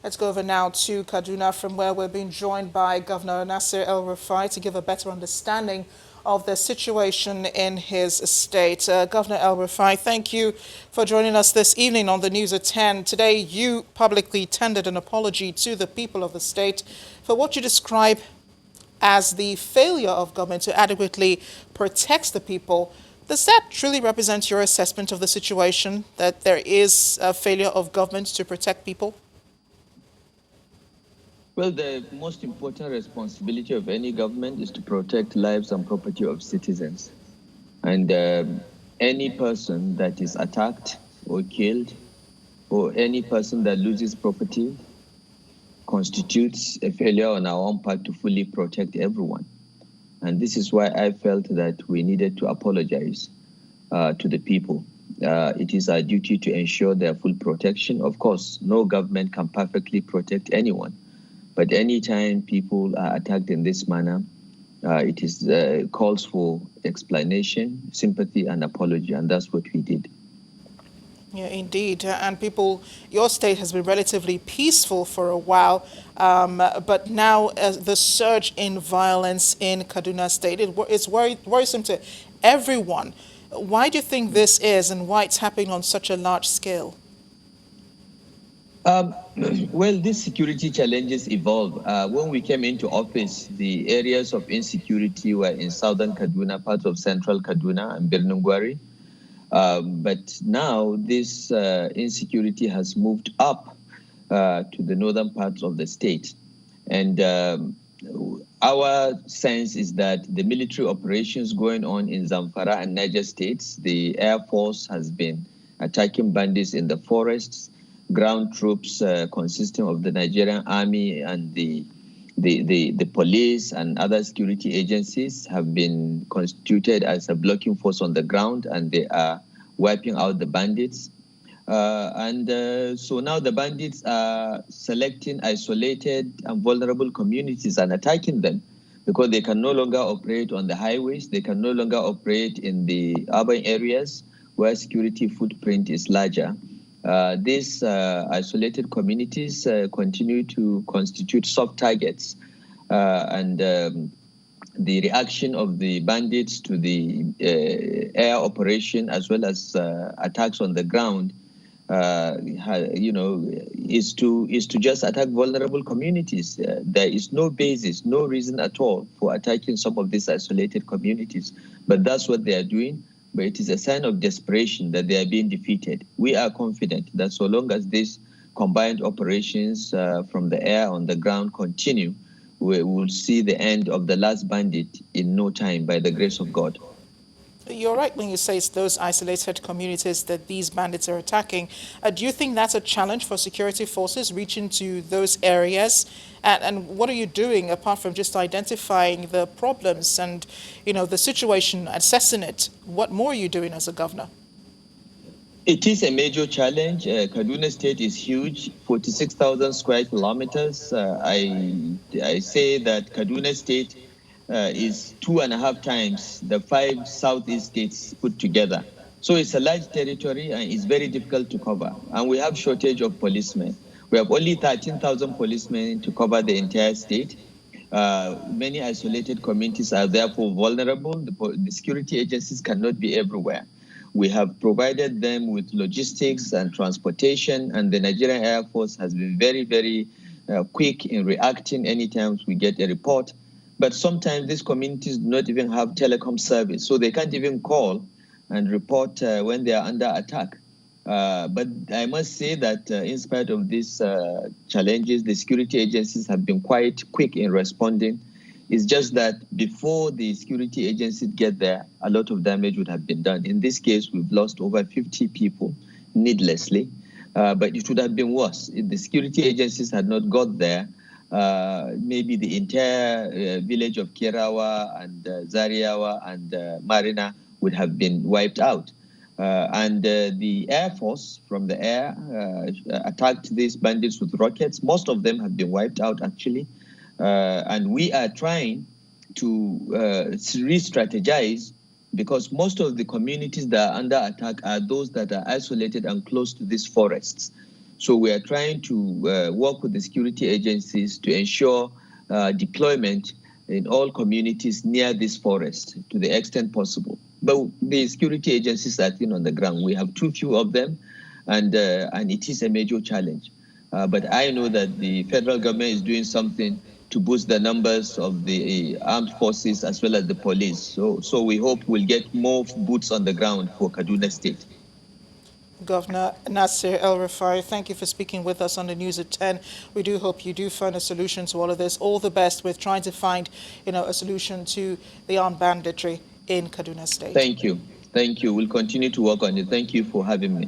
Let's go over now to Kaduna, from where we're being joined by Governor Nasir El-Rufai to give a better understanding of the situation in his state. Governor El-Rufai, thank you for joining us this evening on the News at 10. Today, you publicly tendered an apology to the people of the state for what you describe as the failure of government to adequately protect the people. Does that truly represent your assessment of the situation, that there is a failure of government to protect people? Well, the most important responsibility of any government is to protect lives and property of citizens. And any person that is attacked or killed, or any person that loses property, constitutes a failure on our own part to fully protect everyone. And this is why I felt that we needed to apologize to the people. It is our duty to ensure their full protection. Of course, no government can perfectly protect anyone. But anytime people are attacked in this manner, it is calls for explanation, sympathy, and apology, and that's what we did. Yeah, indeed. And people, your state has been relatively peaceful for a while, but now the surge in violence in Kaduna State is worrisome to everyone. Why do you think this is, and why it's happening on such a large scale? Um, well, these security challenges evolve. When we came into office, the areas of insecurity were in southern Kaduna, parts of central Kaduna, and Birnungwari. But now this insecurity has moved up to the northern parts of the state. And our sense is that the military operations going on in Zamfara and Niger states, the Air Force has been attacking bandits in the forests. Ground troops consisting of the Nigerian army and the police and other security agencies have been constituted as a blocking force on the ground, and they are wiping out the bandits. So now the bandits are selecting isolated and vulnerable communities and attacking them because they can no longer operate on the highways. They can no longer operate in the urban areas where security footprint is larger. These isolated communities continue to constitute soft targets, and the reaction of the bandits to the air operation as well as attacks on the ground, is to just attack vulnerable communities. There is no basis, no reason at all for attacking some of these isolated communities, but that's what they are doing. But it is a sign of desperation that they are being defeated. We are confident that so long as these combined operations from the air on the ground continue, we will see the end of the last bandit in no time by the grace of God. You're right when you say it's those isolated communities that these bandits are attacking. Do you think that's a challenge for security forces reaching to those areas? And what are you doing apart from just identifying the problems and, the situation, assessing it? What more are you doing as a governor? It is a major challenge. Kaduna State is huge, 46,000 square kilometers. I say that Kaduna State is 2.5 times the 5 southeast states put together. So it's a large territory and it's very difficult to cover. And we have shortage of policemen. We have only 13,000 policemen to cover the entire state. Many isolated communities are therefore vulnerable. The security agencies cannot be everywhere. We have provided them with logistics and transportation, and the Nigerian Air Force has been very, very quick in reacting anytime we get a report. But sometimes these communities do not even have telecom service, so they can't even call and report when they are under attack. But I must say that in spite of these challenges, the security agencies have been quite quick in responding. It's just that before the security agencies get there, a lot of damage would have been done. In this case, we've lost over 50 people needlessly, but it would have been worse. If the security agencies had not got there, maybe the entire village of Kirawa and Zariawa and Marina would have been wiped out. And the Air Force from the air attacked these bandits with rockets. Most of them have been wiped out, actually. And we are trying to re-strategize because most of the communities that are under attack are those that are isolated and close to these forests. So we are trying to work with the security agencies to ensure deployment in all communities near this forest to the extent possible. But the security agencies are thin on the ground. We have too few of them, and it is a major challenge. But I know that the federal government is doing something to boost the numbers of the armed forces as well as the police. So we hope we'll get more boots on the ground for Kaduna State. Governor Nasir El-Rufai, thank you for speaking with us on the News at 10. We do hope you do find a solution to all of this. All the best with trying to find, a solution to the armed banditry in Kaduna State. Thank you. Thank you. We'll continue to work on it. Thank you for having me.